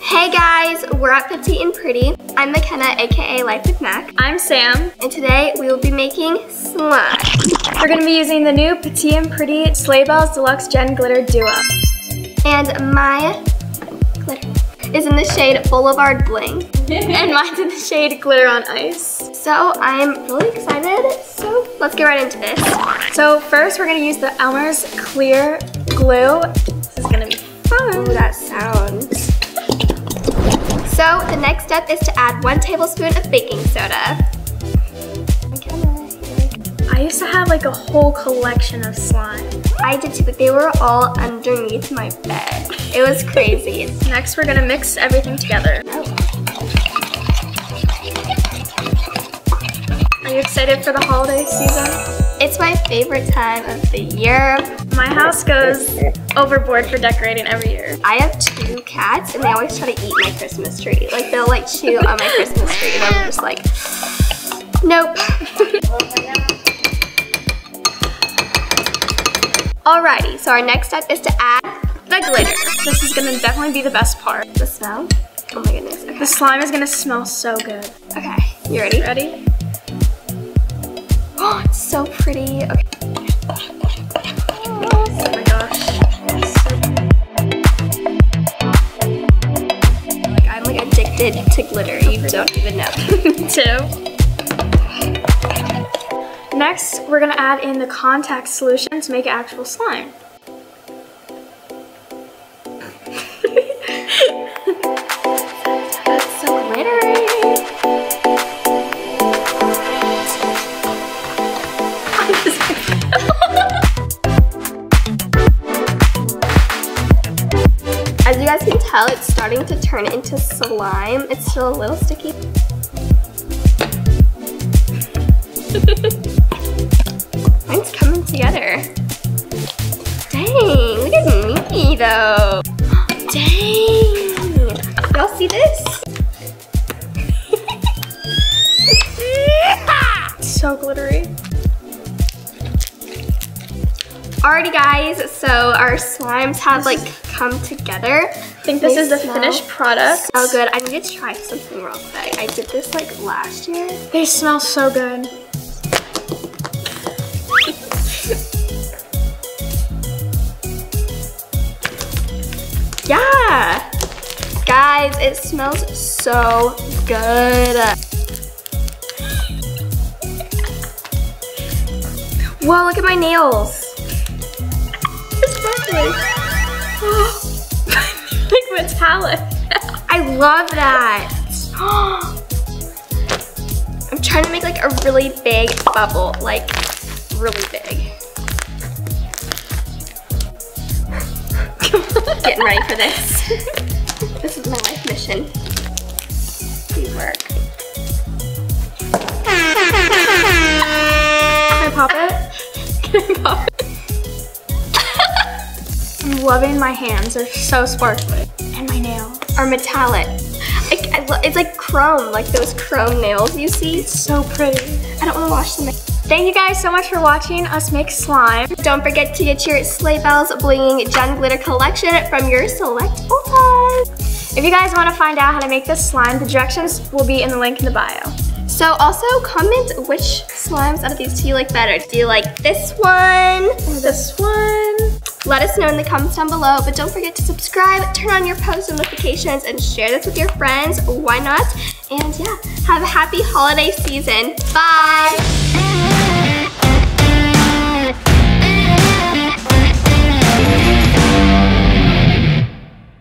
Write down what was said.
Hey guys, we're at Petite and Pretty. I'm McKenna, aka Life with Mac. I'm Sam. And today we will be making slime. We're gonna be using the new Petite and Pretty Sleigh Bells Deluxe Gen Glitter Duo. And my glitter is in the shade Boulevard Bling. And mine's in the shade Glitter on Ice. So I'm really excited. So let's get right into this. So first we're gonna use the Elmer's Clear Glue. This is gonna be fun. Ooh, that sounds. So the next step is to add 1 tablespoon of baking soda. I used to have like a whole collection of slime. I did too, but they were all underneath my bed. It was crazy. Next we're gonna mix everything together. Are you excited for the holiday season? It's my favorite time of the year. My house goes overboard for decorating every year. I have 2 cats and they always try to eat my Christmas tree. Like they'll like chew on my Christmas tree and I'm just like, nope. Alrighty, so our next step is to add the glitter. This is gonna definitely be the best part. The smell? Oh my goodness, okay. The slime is gonna smell so good. Okay, you ready? Ready? Oh, it's so pretty. Okay. Oh my gosh. Like I'm like addicted to glitter. You don't even know. Me too. Next, we're gonna add in the contact solution to make actual slime. That's so glittery. As you guys can tell, it's starting to turn into slime. It's still a little sticky. Mine's coming together. Dang, look at me though. Dang. Y'all see this? So glittery. Alrighty guys, so our slimes have like come together. I think this is the finished product. So good. I need to try something real quick. I did this like last year. They smell so good. Yeah! Guys, it smells so good. Whoa, look at my nails. Like metallic. I love that. I'm trying to make like a really big bubble, like really big. Getting ready for this. This is my life mission. Please work. Can I pop it? Can I pop it? I'm loving my hands. They're so sparkly. And my nails are metallic. It's like chrome, like those chrome nails you see. It's so pretty. I don't want to wash them. Thank you guys so much for watching us make slime. Don't forget to get your Sleigh Bells Blinging Gen Glitter collection from your select Ultas. If you guys want to find out how to make this slime, the directions will be in the link in the bio. So also comment which slimes out of these do you like better. Do you like this one or this one? Let us know in the comments down below, but don't forget to subscribe, turn on your post notifications, and share this with your friends. Why not? And yeah, have a happy holiday season. Bye!